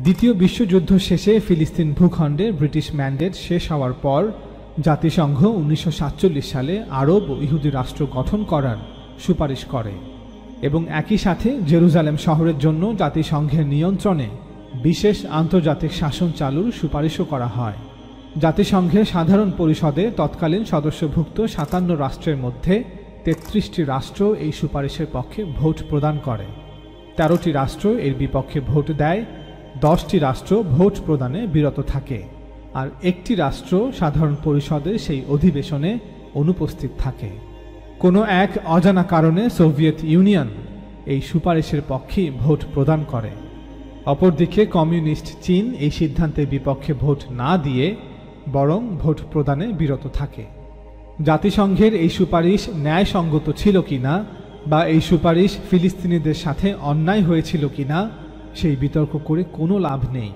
দ্বিতীয় বিশ্বযুদ্ধ শেষে ফিলিস্তিন ভূখণ্ডে ব্রিটিশ ম্যান্ডেট শেষ হওয়ার পর জাতিসংঘ 1947 সালে আরব ও ইহুদি রাষ্ট্র গঠন করার সুপারিশ করে এবং একই সাথে জেরুজালেম শহরের জন্য জাতিসংঘের নিয়ন্ত্রণে বিশেষ আন্তর্জাতিক শাসন চালুর সুপারিশও করা হয়। জাতিসংঘের সাধারণ পরিষদে তৎকালীন সদস্যভুক্ত 57 রাষ্ট্রের মধ্যে 33টি রাষ্ট্র এই সুপারিশের পক্ষে ভোট প্রদান করে, 13টি রাষ্ট্র এর বিপক্ষে ভোট দেয়, 10টি রাষ্ট্র ভোট প্রদানে বিরত থাকে, আর একটি রাষ্ট্র সাধারণ পরিষদের সেই অধিবেশনে অনুপস্থিত থাকে। কোনো এক অজানা কারণে সোভিয়েত ইউনিয়ন এই সুপারিশের পক্ষে ভোট প্রদান করে। অপরদিকে কমিউনিস্ট চীন এই সিদ্ধান্তের বিপক্ষে ভোট না দিয়ে বরং ভোট প্রদানে বিরত থাকে। জাতিসংঘের এই সুপারিশ ন্যায়সঙ্গত ছিল কিনা বা এই সুপারিশ ফিলিস্তিনিদের সাথে অন্যায় হয়েছিল কিনা সেই বিতর্ক করে কোনো লাভ নেই।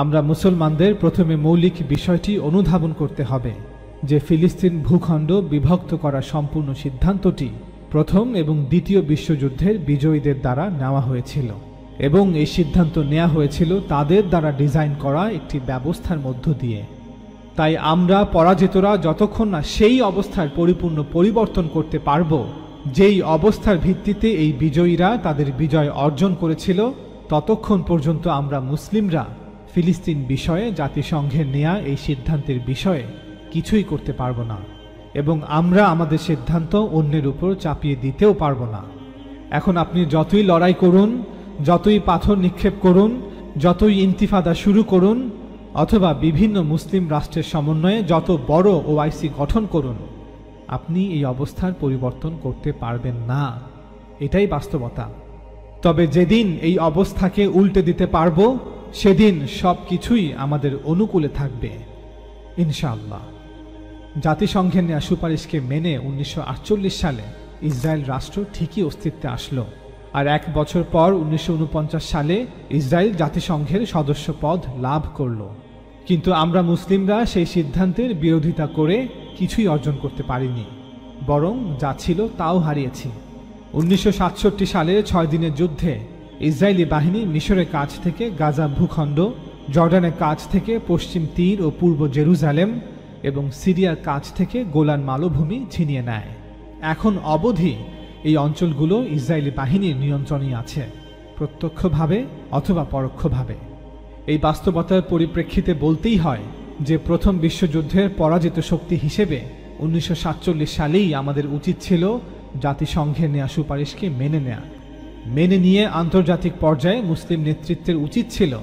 আমরা মুসলমানদের প্রথমে মৌলিক বিষয়টি অনুধাবন করতে হবে যে ফিলিস্তিন ভূখণ্ড বিভক্ত করার সম্পূর্ণ সিদ্ধান্তটি প্রথম এবং দ্বিতীয় বিশ্বযুদ্ধের বিজয়ীদের দ্বারা নেওয়া হয়েছিল এবং এই সিদ্ধান্ত নেওয়া হয়েছিল তাদের দ্বারা ডিজাইন করা একটি ব্যবস্থার মধ্য দিয়ে। তাই আমরা পরাজিতরা যতক্ষণ না সেই অবস্থার পরিপূর্ণ পরিবর্তন করতে পারব যেই অবস্থার ভিত্তিতে এই বিজয়ীরা তাদের বিজয় অর্জন করেছিল, ততক্ষণ পর্যন্ত আমরা মুসলিমরা ফিলিস্তিন বিষয়ে জাতিসংঘের নেয়া এই সিদ্ধান্তের বিষয়ে কিছুই করতে পারব না এবং আমরা আমাদের সিদ্ধান্ত অন্যের উপর চাপিয়ে দিতেও পারব না। এখন আপনি যতই লড়াই করুন, যতই পাথর নিক্ষেপ করুন, যতই ইন্তিফাদা শুরু করুন অথবা বিভিন্ন মুসলিম রাষ্ট্রের সমন্বয়ে যত বড় ওআইসি গঠন করুন, আপনি এই অবস্থার পরিবর্তন করতে পারবেন না। এটাই বাস্তবতা। তবে যেদিন এই অবস্থাকে উল্টে দিতে পারব সেদিন সব কিছুই আমাদের অনুকূলে থাকবে ইনশাআল্লাহ। জাতিসংঘের নেয়া সুপারিশকে মেনে 1948 সালে ইসরায়েল রাষ্ট্র ঠিকই অস্তিত্বে আসলো, আর 1 বছর পর 1949 সালে ইসরায়েল জাতিসংঘের সদস্য পদ লাভ করল। কিন্তু আমরা মুসলিমরা সেই সিদ্ধান্তের বিরোধিতা করে কিছুই অর্জন করতে পারিনি, বরং যা ছিল তাও হারিয়েছি। 1967 সালের 6 দিনের যুদ্ধে ইসরায়েলি বাহিনী মিশরের কাছ থেকে গাজা ভূখণ্ড, জর্ডানের কাছ থেকে পশ্চিম তীর ও পূর্ব জেরুজালেম এবং সিরিয়ার কাছ থেকে গোলান মালভূমি ছিনিয়ে নেয়। এখন অবধি এই অঞ্চলগুলো ইসরায়েলি বাহিনীর নিয়ন্ত্রণে আছে, প্রত্যক্ষভাবে অথবা পরোক্ষভাবে। এই বাস্তবতার পরিপ্রেক্ষিতে বলতেই হয় যে প্রথম বিশ্বযুদ্ধের পরাজিত শক্তি হিসেবে 1947 সালেই আমাদের উচিত ছিল জাতিসংঘের নেয়া সুপারিশকে মেনে নিয়ে আন্তর্জাতিক পর্যায়ে মুসলিম নেতৃত্বের উচিত ছিল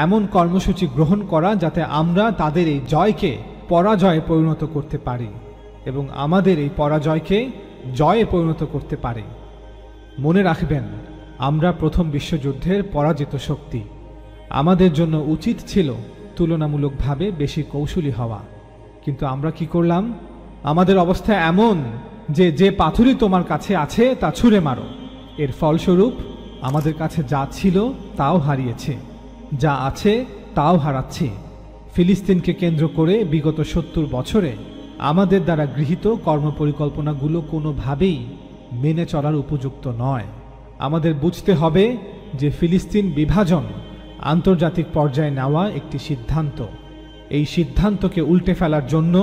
এমন কর্মসূচি গ্রহণ করা যাতে আমরা তাদের এই জয়কে পরাজয়ে পরিণত করতে পারি এবং আমাদের এই পরাজয়কে জয়ে পরিণত করতে পারি। মনে রাখবেন, আমরা প্রথম বিশ্বযুদ্ধের পরাজিত শক্তি। আমাদের জন্য উচিত ছিল তুলনামূলকভাবে বেশি কৌশলী হওয়া, কিন্তু আমরা কি করলাম? আমাদের অবস্থা এমন যে পাথরই তোমার কাছে আছে তা ছুঁড়ে মারো। এর ফলস্বরূপ আমাদের কাছে যা ছিল তাও হারিয়েছে, যা আছে তাও হারাচ্ছে। ফিলিস্তিনকে কেন্দ্র করে বিগত 70 বছরে আমাদের দ্বারা গৃহীত কর্মপরিকল্পনাগুলো কোনোভাবেই মেনে চলার উপযুক্ত নয়। আমাদের বুঝতে হবে যে ফিলিস্তিন বিভাজন আন্তর্জাতিক পর্যায়ে নেওয়া একটি সিদ্ধান্ত। এই সিদ্ধান্তকে উল্টে ফেলার জন্য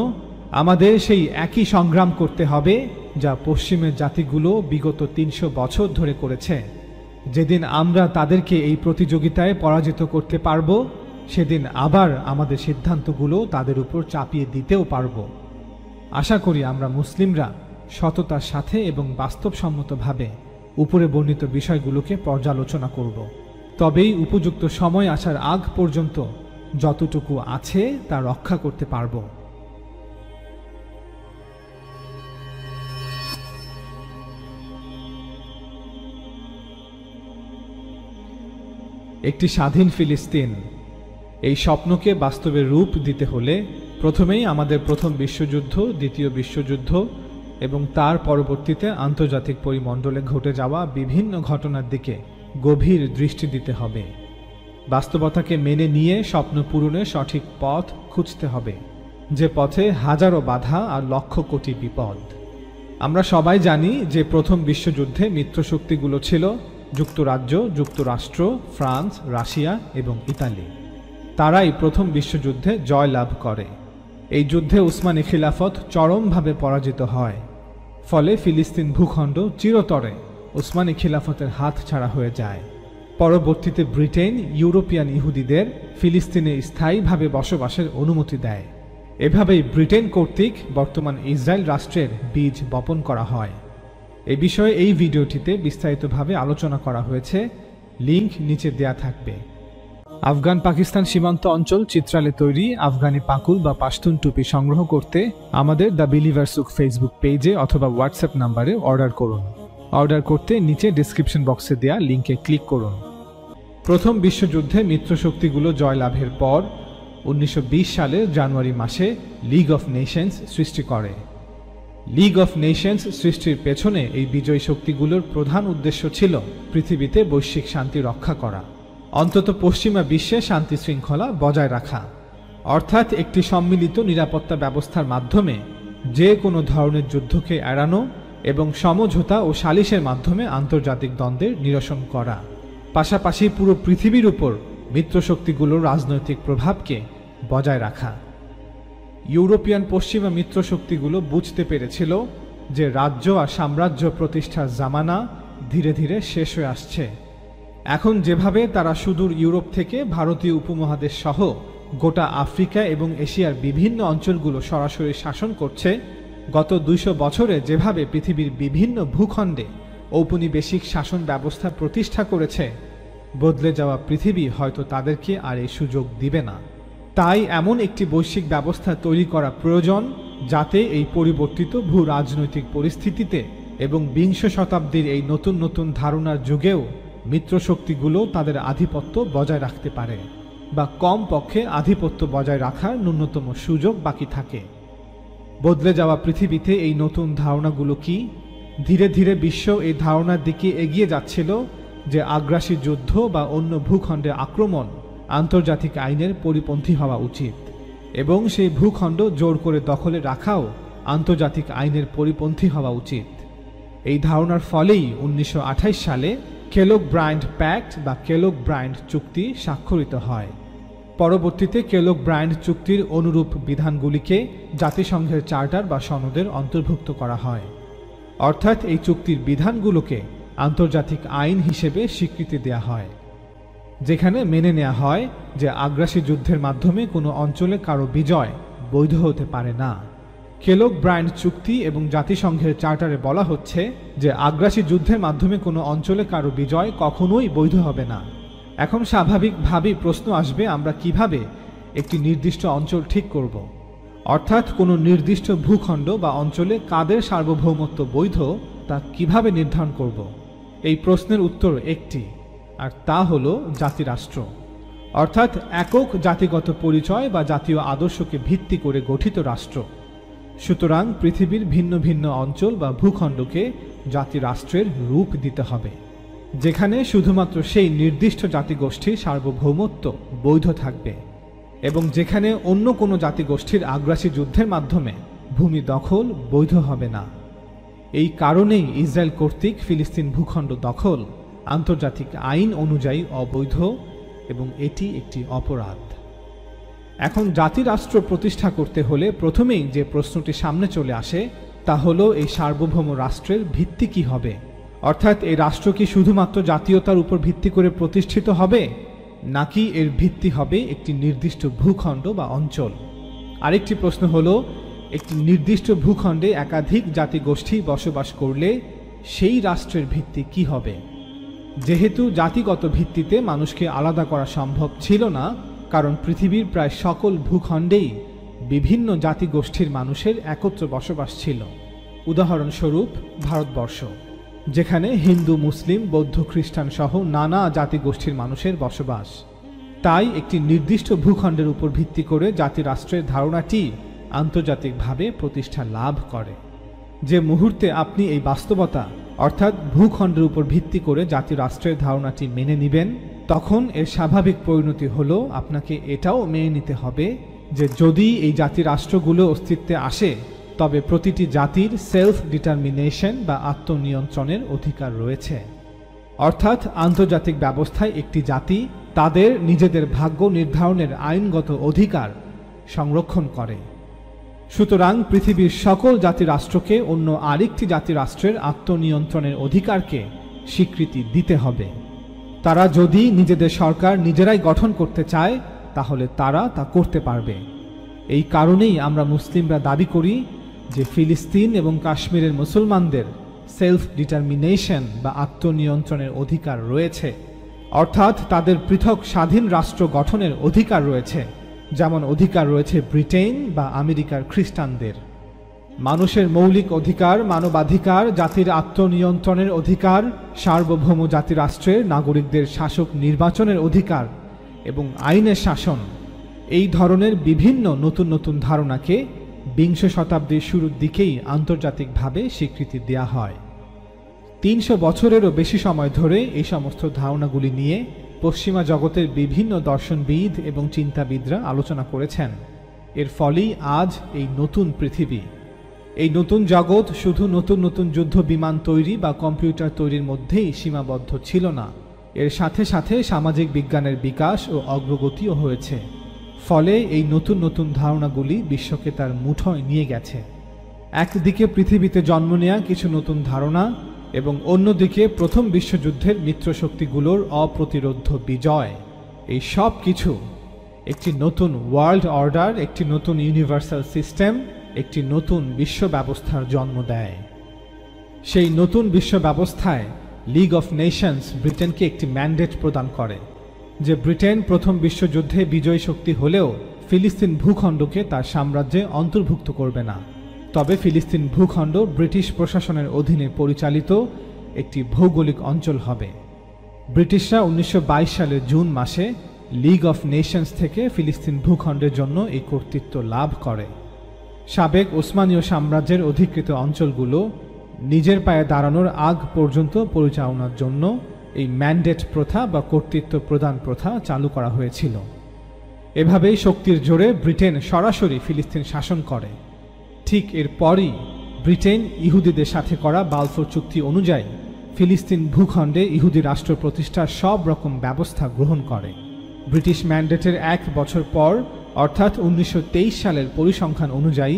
আমাদের সেই একই সংগ্রাম করতে হবে যা পশ্চিমের জাতিগুলো বিগত 300 বছর ধরে করেছে। যেদিন আমরা তাদেরকে এই প্রতিযোগিতায় পরাজিত করতে পারব, সেদিন আবার আমাদের সিদ্ধান্তগুলো তাদের উপর চাপিয়ে দিতেও পারব। আশা করি আমরা মুসলিমরা সততার সাথে এবং বাস্তবসম্মতভাবে উপরে বর্ণিত বিষয়গুলোকে পর্যালোচনা করব। তবেই উপযুক্ত সময় আসার আগ পর্যন্ত যতটুকু আছে তা রক্ষা করতে পারব। একটি স্বাধীন ফিলিস্তিন, এই স্বপ্নকে বাস্তবে রূপ দিতে হলে প্রথমেই আমাদের প্রথম বিশ্বযুদ্ধ, দ্বিতীয় বিশ্বযুদ্ধ এবং তার পরবর্তীতে আন্তর্জাতিক পরিমণ্ডলে ঘটে যাওয়া বিভিন্ন ঘটনার দিকে গভীর দৃষ্টি দিতে হবে। বাস্তবতাকে মেনে নিয়ে স্বপ্ন পূরণের সঠিক পথ খুঁজতে হবে, যে পথে হাজারো বাধা আর লক্ষ কোটি বিপদ। আমরা সবাই জানি যে প্রথম বিশ্বযুদ্ধে মিত্রশক্তিগুলো ছিল যুক্তরাজ্য, যুক্তরাষ্ট্র, ফ্রান্স, রাশিয়া এবং ইতালি। তারাই প্রথম বিশ্বযুদ্ধে জয় লাভ করে। এই যুদ্ধে উসমানী খিলাফত চরমভাবে পরাজিত হয়। ফলে ফিলিস্তিন ভূখণ্ড চিরতরে উসমানী খিলাফতের হাত ছাড়া হয়ে যায়। পরবর্তীতে ব্রিটেন ইউরোপিয়ান ইহুদিদের ফিলিস্তিনে স্থায়ীভাবে বসবাসের অনুমতি দেয়। এভাবেই ব্রিটেন কর্তৃক বর্তমান ইসরায়েল রাষ্ট্রের বীজ বপন করা হয়। এই বিষয়ে এই ভিডিওটিতে বিস্তারিতভাবে আলোচনা করা হয়েছে, লিংক নিচে দেয়া থাকবে। আফগান পাকিস্তান সীমান্ত অঞ্চল চিত্রালে তৈরি আফগানি পাকুল বা পাশতুন টুপি সংগ্রহ করতে আমাদের দ্য বিলিভার সুক ফেসবুক পেজে অথবা হোয়াটসঅ্যাপ নাম্বারে অর্ডার করুন। অর্ডার করতে নিচে ডেসক্রিপশন বক্সে দেয়া লিংকে ক্লিক করুন। প্রথম বিশ্বযুদ্ধে মিত্রশক্তিগুলো জয়লাভের পর 1920 সালের জানুয়ারি মাসে লিগ অফ নেশনস সৃষ্টি করে। লিগ অফ নেশনস সৃষ্টির পেছনে এই বিজয়ী শক্তিগুলোর প্রধান উদ্দেশ্য ছিল পৃথিবীতে বৈশ্বিক শান্তি রক্ষা করা, অন্তত পশ্চিমা বিশ্বে শান্তি শৃঙ্খলা বজায় রাখা, অর্থাৎ একটি সম্মিলিত নিরাপত্তা ব্যবস্থার মাধ্যমে যে কোনো ধরনের যুদ্ধকে এড়ানো এবং সমঝোতা ও সালিশের মাধ্যমে আন্তর্জাতিক দ্বন্দ্বের নিরসন করা, পাশাপাশি পুরো পৃথিবীর উপর মিত্রশক্তিগুলোর রাজনৈতিক প্রভাবকে বজায় রাখা। ইউরোপিয়ান পশ্চিমা মিত্রশক্তিগুলো বুঝতে পেরেছিল যে রাজ্য আর সাম্রাজ্য প্রতিষ্ঠার জামানা ধীরে ধীরে শেষ হয়ে আসছে। এখন যেভাবে তারা সুদূর ইউরোপ থেকে ভারতীয় উপমহাদেশ সহ গোটা আফ্রিকা এবং এশিয়ার বিভিন্ন অঞ্চলগুলো সরাসরি শাসন করছে, গত 200 বছরে যেভাবে পৃথিবীর বিভিন্ন ভূখণ্ডে ঔপনিবেশিক শাসন ব্যবস্থা প্রতিষ্ঠা করেছে, বদলে যাওয়া পৃথিবী হয়তো তাদেরকে আর এই সুযোগ দিবে না। তাই এমন একটি বৈশ্বিক ব্যবস্থা তৈরি করা প্রয়োজন যাতে এই পরিবর্তিত ভূ রাজনৈতিক পরিস্থিতিতে এবং 20 শতাব্দীর এই নতুন নতুন ধারণার যুগেও মিত্রশক্তিগুলো তাদের আধিপত্য বজায় রাখতে পারে, বা কম পক্ষে আধিপত্য বজায় রাখার ন্যূনতম সুযোগ বাকি থাকে। বদলে যাওয়া পৃথিবীতে এই নতুন ধারণাগুলো কি? ধীরে ধীরে বিশ্ব এই ধারণার দিকে এগিয়ে যাচ্ছিল যে আগ্রাসী যুদ্ধ বা অন্য ভূখণ্ডে আক্রমণ আন্তর্জাতিক আইনের পরিপন্থী হওয়া উচিত, এবং সেই ভূখণ্ড জোর করে দখলে রাখাও আন্তর্জাতিক আইনের পরিপন্থী হওয়া উচিত। এই ধারণার ফলেই 1928 সালে কেলগ-ব্রায়ান্ট প্যাক্ট বা কেলগ-ব্রায়ান্ট চুক্তি স্বাক্ষরিত হয়। পরবর্তীতে কেলগ-ব্রায়ান্ট চুক্তির অনুরূপ বিধানগুলিকে জাতিসংঘের চার্টার বা সনদের অন্তর্ভুক্ত করা হয়, অর্থাৎ এই চুক্তির বিধানগুলোকে আন্তর্জাতিক আইন হিসেবে স্বীকৃতি দেয়া হয়, যেখানে মেনে নেওয়া হয় যে আগ্রাসী যুদ্ধের মাধ্যমে কোনো অঞ্চলে কারো বিজয় বৈধ হতে পারে না। কেলগ-ব্রায়ান্ট চুক্তি এবং জাতিসংঘের চার্টারে বলা হচ্ছে যে আগ্রাসী যুদ্ধের মাধ্যমে কোনো অঞ্চলে কারো বিজয় কখনোই বৈধ হবে না। এখন স্বাভাবিকভাবেই প্রশ্ন আসবে, আমরা কিভাবে একটি নির্দিষ্ট অঞ্চল ঠিক করব? অর্থাৎ কোনো নির্দিষ্ট ভূখণ্ড বা অঞ্চলে কাদের সার্বভৌমত্ব বৈধ তা কিভাবে নির্ধারণ করব? এই প্রশ্নের উত্তর একটি, আর তা হলো জাতিরাষ্ট্র, অর্থাৎ একক জাতিগত পরিচয় বা জাতীয় আদর্শকে ভিত্তি করে গঠিত রাষ্ট্র। সুতরাং পৃথিবীর ভিন্ন ভিন্ন অঞ্চল বা ভূখণ্ডকে জাতিরাষ্ট্রের রূপ দিতে হবে, যেখানে শুধুমাত্র সেই নির্দিষ্ট জাতিগোষ্ঠীর সার্বভৌমত্ব বৈধ থাকবে এবং যেখানে অন্য কোনো জাতিগোষ্ঠীর আগ্রাসী যুদ্ধের মাধ্যমে ভূমি দখল বৈধ হবে না। এই কারণেই ইসরায়েল কর্তৃক ফিলিস্তিন ভূখণ্ড দখল আন্তর্জাতিক আইন অনুযায়ী অবৈধ এবং এটি একটি অপরাধ। এখন জাতিরাষ্ট্র প্রতিষ্ঠা করতে হলে প্রথমেই যে প্রশ্নটি সামনে চলে আসে তা হলো এই সার্বভৌম রাষ্ট্রের ভিত্তি কি হবে, অর্থাৎ এই রাষ্ট্র কি শুধুমাত্র জাতীয়তার উপর ভিত্তি করে প্রতিষ্ঠিত হবে, নাকি এর ভিত্তি হবে একটি নির্দিষ্ট ভূখণ্ড বা অঞ্চল? আরেকটি প্রশ্ন হলো, একটি নির্দিষ্ট ভূখণ্ডে একাধিক জাতিগোষ্ঠী বসবাস করলে সেই রাষ্ট্রের ভিত্তি কি হবে? যেহেতু জাতিগত ভিত্তিতে মানুষকে আলাদা করা সম্ভব ছিল না, কারণ পৃথিবীর প্রায় সকল ভূখণ্ডেই বিভিন্ন জাতিগোষ্ঠীর মানুষের একত্র বসবাস ছিল। উদাহরণস্বরূপ ভারতবর্ষ, যেখানে হিন্দু, মুসলিম, বৌদ্ধ, খ্রিস্টান সহ নানা জাতিগোষ্ঠীর মানুষের বসবাস। তাই একটি নির্দিষ্ট ভূখণ্ডের উপর ভিত্তি করে জাতিরাষ্ট্রের ধারণাটি আন্তর্জাতিকভাবে প্রতিষ্ঠা লাভ করে। যে মুহূর্তে আপনি এই বাস্তবতা অর্থাৎ ভূখণ্ডের উপর ভিত্তি করে জাতিরাষ্ট্রের ধারণাটি মেনে নেবেন, তখন এর স্বাভাবিক পরিণতি হলো আপনাকে এটাও মেনে নিতে হবে যে যদি এই জাতিরাষ্ট্রগুলো অস্তিত্বে আসে, তবে প্রতিটি জাতির সেলফ ডিটারমিনেশন বা আত্মনিয়ন্ত্রণের অধিকার রয়েছে। অর্থাৎ আন্তর্জাতিক ব্যবস্থায় একটি জাতি তাদের নিজেদের ভাগ্য নির্ধারণের আইনগত অধিকার সংরক্ষণ করে। সুতরাং পৃথিবীর সকল জাতিরাষ্ট্রকে অন্য আরেকটি জাতিরাষ্ট্রের আত্মনিয়ন্ত্রণের অধিকারকে স্বীকৃতি দিতে হবে। তারা যদি নিজেদের সরকার নিজেরাই গঠন করতে চায় তাহলে তারা তা করতে পারবে। এই কারণেই আমরা মুসলিমরা দাবি করি যে ফিলিস্তিন এবং কাশ্মীরের মুসলমানদের সেলফ ডিটারমিনেশন বা আত্মনিয়ন্ত্রণের অধিকার রয়েছে, অর্থাৎ তাদের পৃথক স্বাধীন রাষ্ট্র গঠনের অধিকার রয়েছে, যেমন অধিকার রয়েছে ব্রিটেন বা আমেরিকার খ্রিস্টানদের। মানুষের মৌলিক অধিকার, মানবাধিকার, জাতির আত্মনিয়ন্ত্রণের অধিকার, সার্বভৌম জাতিরাষ্ট্রের নাগরিকদের শাসক নির্বাচনের অধিকার এবং আইনের শাসন, এই ধরনের বিভিন্ন নতুন নতুন ধারণাকে বিংশ শতাব্দীর শুরুর দিকেই আন্তর্জাতিকভাবে স্বীকৃতি দেয়া হয়। ৩০০ বছরেরও বেশি সময় ধরে এই সমস্ত ধারণাগুলি নিয়ে পশ্চিমা জগতের বিভিন্ন দর্শনবিদ এবং চিন্তাবিদরা আলোচনা করেছেন। এর ফলেই আজ এই নতুন পৃথিবী, এই নতুন জগৎ শুধু নতুন নতুন যুদ্ধ বিমান তৈরি বা কম্পিউটার তৈরির মধ্যেই সীমাবদ্ধ ছিল না, এর সাথে সাথে সামাজিক বিজ্ঞানের বিকাশ ও অগ্রগতিও হয়েছে। ফলে এই নতুন নতুন ধারণাগুলি বিশ্বকে তার মুঠোয় নিয়ে গেছে। একদিকে পৃথিবীতে জন্ম নেয়া কিছু নতুন ধারণা এবং অন্যদিকে প্রথম বিশ্বযুদ্ধের মিত্রশক্তিগুলোর অপ্রতিরোধ্য বিজয়, এই সব কিছু একটি নতুন ওয়ার্ল্ড অর্ডার, একটি নতুন ইউনিভার্সাল সিস্টেম, একটি নতুন বিশ্ব ব্যবস্থার জন্ম দেয়। সেই নতুন বিশ্ব ব্যবস্থায় লিগ অফ নেশনস ব্রিটেনকে একটি ম্যান্ডেট প্রদান করে যে ব্রিটেন প্রথম বিশ্বযুদ্ধে বিজয়ী শক্তি হলেও ফিলিস্তিন ভূখণ্ডকে তার সাম্রাজ্যে অন্তর্ভুক্ত করবে না, তবে ফিলিস্তিন ভূখণ্ড ব্রিটিশ প্রশাসনের অধীনে পরিচালিত একটি ভৌগোলিক অঞ্চল হবে। ব্রিটিশরা 1922 সালের জুন মাসে লিগ অফ নেশনস থেকে ফিলিস্তিন ভূখণ্ডের জন্য এই কর্তৃত্ব লাভ করে। সাবেক ওসমানীয় সাম্রাজ্যের অধিকৃত অঞ্চলগুলো নিজের পায়ে দাঁড়ানোর আগ পর্যন্ত পরিচালনার জন্য এই ম্যান্ডেট প্রথা বা কর্তৃত্ব প্রদান প্রথা চালু করা হয়েছিল। এভাবেই শক্তির জোরে ব্রিটেন সরাসরি ফিলিস্তিন শাসন করে। ঠিক এরপরই ব্রিটেন ইহুদিদের সাথে করা বালফোর চুক্তি অনুযায়ী ফিলিস্তিন ভূখণ্ডে ইহুদি রাষ্ট্র প্রতিষ্ঠার সব রকম ব্যবস্থা গ্রহণ করে। ব্রিটিশ ম্যান্ডেটের 1 বছর পর অর্থাৎ 1923 সালের পরিসংখ্যান অনুযায়ী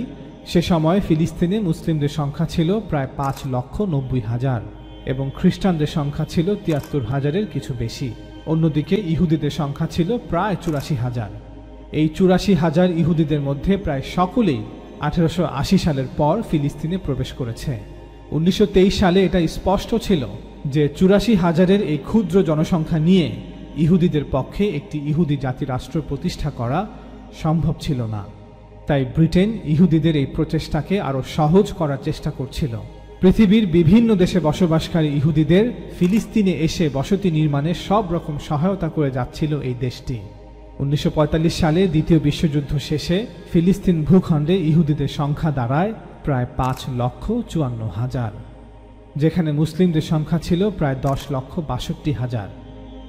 সে সময় ফিলিস্তিনে মুসলিমদের সংখ্যা ছিল প্রায় 5,90,000 এবং খ্রিস্টানদের সংখ্যা ছিল 73,000-এর কিছু বেশি। অন্যদিকে ইহুদিদের সংখ্যা ছিল প্রায় 84,000। এই 84,000 ইহুদিদের মধ্যে প্রায় সকলেই 1880 সালের পর ফিলিস্তিনে প্রবেশ করেছে। 1923 সালে এটা স্পষ্ট ছিল যে 84,000-এর এই ক্ষুদ্র জনসংখ্যা নিয়ে ইহুদিদের পক্ষে একটি ইহুদি জাতিরাষ্ট্র প্রতিষ্ঠা করা সম্ভব ছিল না। তাই ব্রিটেন ইহুদিদের এই প্রচেষ্টাকে আরও সহজ করার চেষ্টা করছিল। পৃথিবীর বিভিন্ন দেশে বসবাসকারী ইহুদিদের ফিলিস্তিনে এসে বসতি নির্মাণে সব রকম সহায়তা করে যাচ্ছিল এই দেশটি। 1945 সালে দ্বিতীয় বিশ্বযুদ্ধ শেষে ফিলিস্তিন ভূখণ্ডে ইহুদিদের সংখ্যা দাঁড়ায় প্রায় 5,54,000, যেখানে মুসলিমদের সংখ্যা ছিল প্রায় 10,62,000।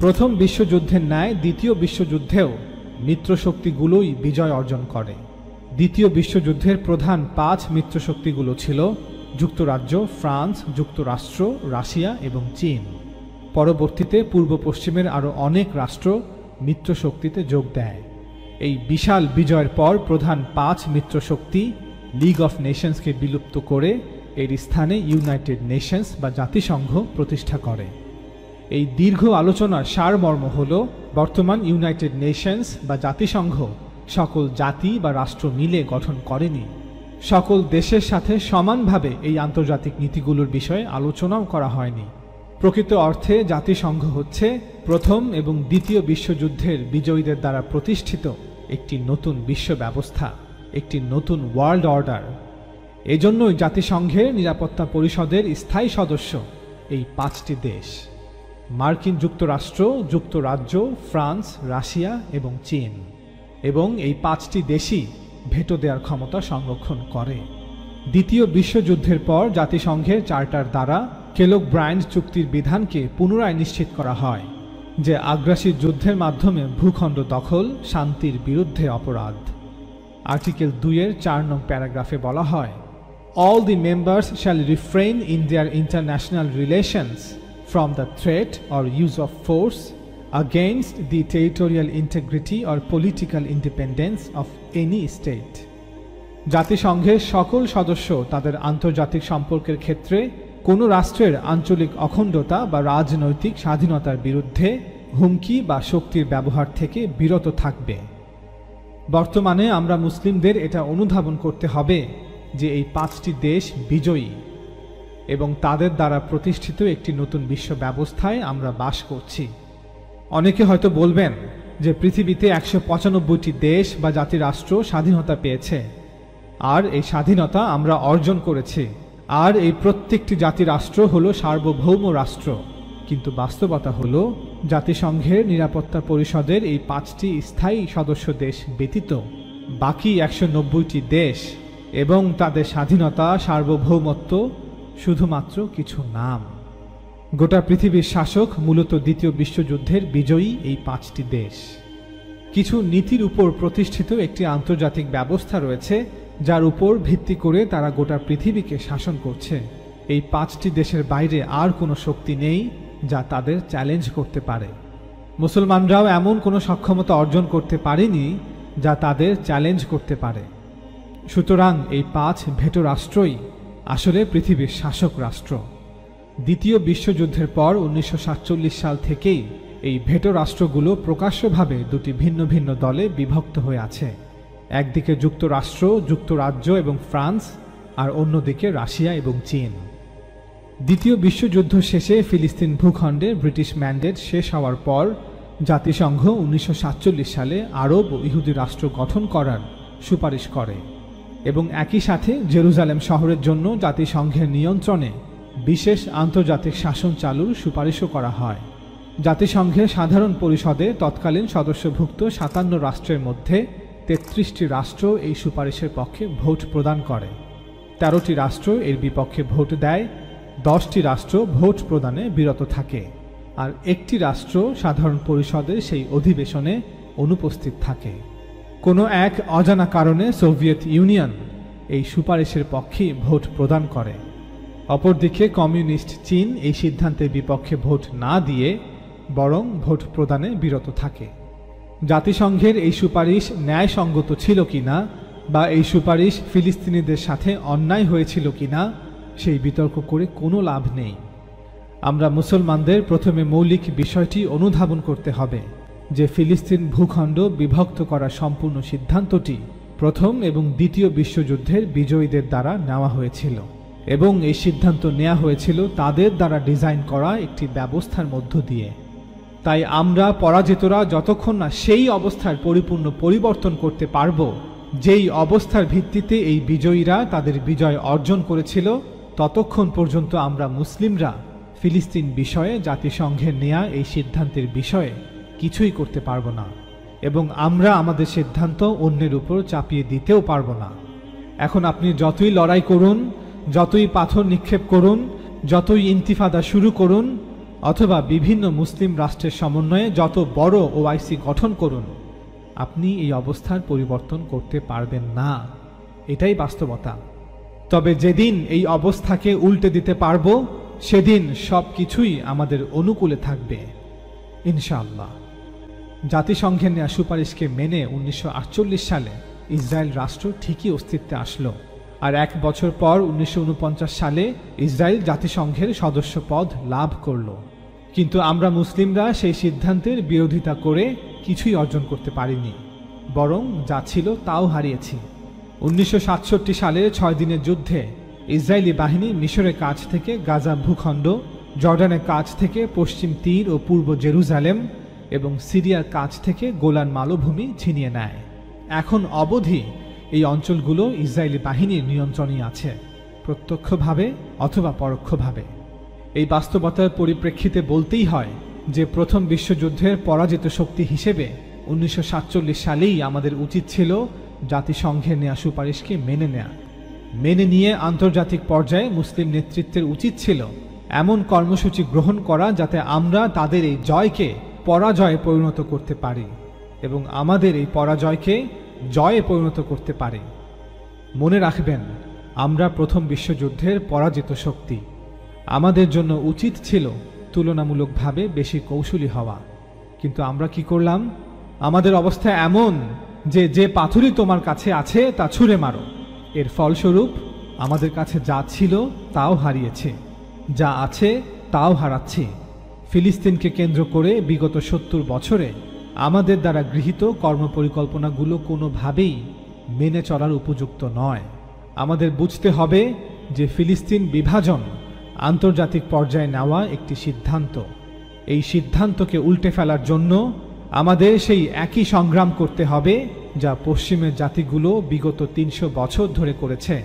প্রথম বিশ্বযুদ্ধের ন্যায় দ্বিতীয় বিশ্বযুদ্ধেও মিত্রশক্তিগুলোই বিজয় অর্জন করে। দ্বিতীয় বিশ্বযুদ্ধের প্রধান 5 মিত্রশক্তিগুলো ছিল যুক্তরাজ্য, ফ্রান্স, যুক্তরাষ্ট্র, রাশিয়া এবং চীন। পরবর্তীতে পূর্ব পশ্চিমের আরও অনেক রাষ্ট্র মিত্রশক্তিতে যোগ দেয়। এই বিশাল বিজয়ের পর প্রধান 5 মিত্রশক্তি লিগ অফ নেশনসকে বিলুপ্ত করে এর স্থানে ইউনাইটেড নেশনস বা জাতিসংঘ প্রতিষ্ঠা করে। এই দীর্ঘ আলোচনার সারমর্ম হল, বর্তমান ইউনাইটেড নেশনস বা জাতিসংঘ সকল জাতি বা রাষ্ট্র মিলে গঠন করেনি। সকল দেশের সাথে সমানভাবে এই আন্তর্জাতিক নীতিগুলোর বিষয়ে আলোচনাও করা হয়নি। প্রকৃত অর্থে জাতিসংঘ হচ্ছে প্রথম এবং দ্বিতীয় বিশ্বযুদ্ধের বিজয়ীদের দ্বারা প্রতিষ্ঠিত একটি নতুন বিশ্ব ব্যবস্থা, একটি নতুন ওয়ার্ল্ড অর্ডার। এজন্যই জাতিসংঘের নিরাপত্তা পরিষদের স্থায়ী সদস্য এই 5টি দেশ: মার্কিন যুক্তরাষ্ট্র, যুক্তরাজ্য, ফ্রান্স, রাশিয়া এবং চীন। এবং এই 5টি দেশই ভেটো দেওয়ার ক্ষমতা সংরক্ষণ করে। দ্বিতীয় বিশ্বযুদ্ধের পর জাতিসংঘের চার্টার দ্বারা কেলগ-ব্রায়ান্ট চুক্তির বিধানকে পুনরায় নিশ্চিত করা হয় যে আগ্রাসী যুদ্ধের মাধ্যমে ভূখণ্ড দখল শান্তির বিরুদ্ধে অপরাধ। আর্টিকেল 2-এর 4 নং প্যারাগ্রাফে বলা হয়, All the members shall refrain in their international relations from the threat or use of force against the territorial integrity or political independence of any state. জাতিসংঘের সকল সদস্য তাদের আন্তর্জাতিক সম্পর্কের ক্ষেত্রে কোনো রাষ্ট্রের আঞ্চলিক অখণ্ডতা বা রাজনৈতিক স্বাধীনতার বিরুদ্ধে হুমকি বা শক্তির ব্যবহার থেকে বিরত থাকবে। বর্তমানে আমরা মুসলিমদের এটা অনুধাবন করতে হবে যে এই 5টি দেশ বিজয়ী এবং তাদের দ্বারা প্রতিষ্ঠিত একটি নতুন বিশ্ব ব্যবস্থায় আমরা বাস করছি। অনেকে হয়তো বলবেন যে পৃথিবীতে 195টি দেশ বা জাতিরাষ্ট্র স্বাধীনতা পেয়েছে, আর এই স্বাধীনতা আমরা অর্জন করেছি, আর এই প্রত্যেকটি জাতিরাষ্ট্র হলো সার্বভৌম রাষ্ট্র। কিন্তু বাস্তবতা হলো জাতিসংঘের নিরাপত্তা পরিষদের এই 5টি স্থায়ী সদস্য দেশ ব্যতীত বাকি 190টি দেশ এবং তাদের স্বাধীনতা সার্বভৌমত্ব শুধুমাত্র কিছু নাম। গোটা পৃথিবীর শাসক মূলত দ্বিতীয় বিশ্বযুদ্ধের বিজয়ী এই 5টি দেশ। কিছু নীতির উপর প্রতিষ্ঠিত একটি আন্তর্জাতিক ব্যবস্থা রয়েছে যার উপর ভিত্তি করে তারা গোটা পৃথিবীকে শাসন করছে। এই 5টি দেশের বাইরে আর কোনো শক্তি নেই যা তাদের চ্যালেঞ্জ করতে পারে। মুসলমানরাও এমন কোনো সক্ষমতা অর্জন করতে পারেনি যা তাদের চ্যালেঞ্জ করতে পারে। সুতরাং এই 5 ভেটো রাষ্ট্রই আসলে পৃথিবীর শাসক রাষ্ট্র। দ্বিতীয় বিশ্বযুদ্ধের পর 1947 সাল থেকেই এই ভেটো রাষ্ট্রগুলো প্রকাশ্যভাবে দুটি ভিন্ন ভিন্ন দলে বিভক্ত হয়ে আছে। একদিকে যুক্তরাষ্ট্র, যুক্তরাজ্য এবং ফ্রান্স, আর অন্যদিকে রাশিয়া এবং চীন। দ্বিতীয় বিশ্বযুদ্ধ শেষে ফিলিস্তিন ভূখণ্ডে ব্রিটিশ ম্যান্ডেট শেষ হওয়ার পর জাতিসংঘ 1947 সালে আরব ও ইহুদি রাষ্ট্র গঠন করার সুপারিশ করে এবং একই সাথে জেরুজালেম শহরের জন্য জাতিসংঘের নিয়ন্ত্রণে বিশেষ আন্তর্জাতিক শাসন চালুর সুপারিশও করা হয়। জাতিসংঘের সাধারণ পরিষদে তৎকালীন সদস্যভুক্ত 57 রাষ্ট্রের মধ্যে 33টি রাষ্ট্র এই সুপারিশের পক্ষে ভোট প্রদান করে, 13টি রাষ্ট্র এর বিপক্ষে ভোট দেয়, 10টি রাষ্ট্র ভোট প্রদানে বিরত থাকে, আর একটি রাষ্ট্র সাধারণ পরিষদের সেই অধিবেশনে অনুপস্থিত থাকে। কোনো এক অজানা কারণে সোভিয়েত ইউনিয়ন এই সুপারিশের পক্ষে ভোট প্রদান করে। অপরদিকে কমিউনিস্ট চীন এই সিদ্ধান্তের বিপক্ষে ভোট না দিয়ে বরং ভোট প্রদানে বিরত থাকে। জাতিসংঘের এই সুপারিশ ন্যায়সঙ্গত ছিল কিনা বা এই সুপারিশ ফিলিস্তিনিদের সাথে অন্যায় হয়েছিল কিনা সেই বিতর্ক করে কোনো লাভ নেই। আমরা মুসলমানদের প্রথমে মৌলিক বিষয়টি অনুধাবন করতে হবে যে ফিলিস্তিন ভূখণ্ড বিভক্ত করার সম্পূর্ণ সিদ্ধান্তটি প্রথম এবং দ্বিতীয় বিশ্বযুদ্ধের বিজয়ীদের দ্বারা নেওয়া হয়েছিল এবং এই সিদ্ধান্ত নেওয়া হয়েছিল তাদের দ্বারা ডিজাইন করা একটি ব্যবস্থার মধ্য দিয়ে। তাই আমরা পরাজিতরা যতক্ষণ না সেই অবস্থার পরিপূর্ণ পরিবর্তন করতে পারব যেই অবস্থার ভিত্তিতে এই বিজয়ীরা তাদের বিজয় অর্জন করেছিল, ততক্ষণ পর্যন্ত আমরা মুসলিমরা ফিলিস্তিন বিষয়ে জাতিসংঘের নেয়া এই সিদ্ধান্তের বিষয়ে কিছুই করতে পারব না এবং আমরা আমাদের সিদ্ধান্ত অন্যের উপর চাপিয়ে দিতেও পারব না। এখন আপনি যতই লড়াই করুন, যতই পাথর নিক্ষেপ করুন, যতই ইন্তিফাদা শুরু করুন, অথবা বিভিন্ন মুসলিম রাষ্ট্রের সমন্বয়ে যত বড় ওআইসি গঠন করুন, আপনি এই অবস্থার পরিবর্তন করতে পারবেন না। এটাই বাস্তবতা। তবে যেদিন এই অবস্থাকে উল্টে দিতে পারব, সেদিন সব কিছুই আমাদের অনুকূলে থাকবে ইনশাআল্লাহ। জাতিসংঘের নেয়া সুপারিশকে মেনে 1948 সালে ইসরায়েল রাষ্ট্র ঠিকই অস্তিত্বে আসলো, আর 1 বছর পর 1949 সালে ইসরায়েল জাতিসংঘের সদস্য পদ লাভ করল। কিন্তু আমরা মুসলিমরা সেই সিদ্ধান্তের বিরোধিতা করে কিছুই অর্জন করতে পারিনি, বরং যা ছিল তাও হারিয়েছি। 1967 সালের 6 দিনের যুদ্ধে ইসরায়েলি বাহিনী মিশরের কাছ থেকে গাজা ভূখণ্ড, জর্ডানের কাছ থেকে পশ্চিম তীর ও পূর্ব জেরুজালেম এবং সিরিয়ার কাছ থেকে গোলান মালভূমি ছিনিয়ে নেয়। এখন অবধি এই অঞ্চলগুলো ইসরায়েলি বাহিনীর নিয়ন্ত্রণে আছে, প্রত্যক্ষভাবে অথবা পরোক্ষভাবে। এই বাস্তবতার পরিপ্রেক্ষিতে বলতেই হয় যে প্রথম বিশ্বযুদ্ধের পরাজিত শক্তি হিসেবে 1947 সালেই আমাদের উচিত ছিল জাতিসংঘের নেয়া সুপারিশকে মেনে নেয়া। মেনে নিয়ে আন্তর্জাতিক পর্যায়ে মুসলিম নেতৃত্বের উচিত ছিল এমন কর্মসূচি গ্রহণ করা যাতে আমরা তাদের এই জয়কে পরাজয়ে পরিণত করতে পারি এবং আমাদের এই পরাজয়কে জয়ে পরিণত করতে পারি। মনে রাখবেন, আমরা প্রথম বিশ্বযুদ্ধের পরাজিত শক্তি। আমাদের জন্য উচিত ছিল তুলনামূলকভাবে বেশি কৌশলী হওয়া। কিন্তু আমরা কি করলাম? আমাদের অবস্থা এমন যে যে পাথরই তোমার কাছে আছে তা ছুঁড়ে মারো। এর ফলস্বরূপ আমাদের কাছে যা ছিল তাও হারিয়েছে, যা আছে তাও হারাচ্ছি। ফিলিস্তিনকে কেন্দ্র করে বিগত 70 বছরে আমাদের দ্বারা গৃহীত কর্মপরিকল্পনাগুলো কোনোভাবেই মেনে চলার উপযুক্ত নয়। আমাদের বুঝতে হবে যে ফিলিস্তিন বিভাজন আন্তর্জাতিক পর্যায়ে নেওয়া একটি সিদ্ধান্ত। এই সিদ্ধান্তকে উল্টে ফেলার জন্য আমাদের সেই একই সংগ্রাম করতে হবে যা পশ্চিমের জাতিগুলো বিগত 300 বছর ধরে করেছে।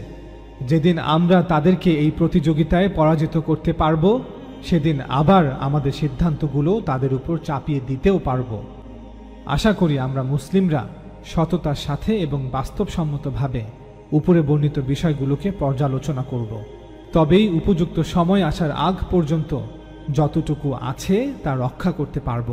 যেদিন আমরা তাদেরকে এই প্রতিযোগিতায় পরাজিত করতে পারব, সেদিন আবার আমাদের সিদ্ধান্তগুলো তাদের উপর চাপিয়ে দিতেও পারব। আশা করি আমরা মুসলিমরা সততার সাথে এবং বাস্তবসম্মতভাবে উপরে বর্ণিত বিষয়গুলোকে পর্যালোচনা করব। তবেই উপযুক্ত সময় আসার আগ পর্যন্ত যতটুকু আছে তা রক্ষা করতে পারব।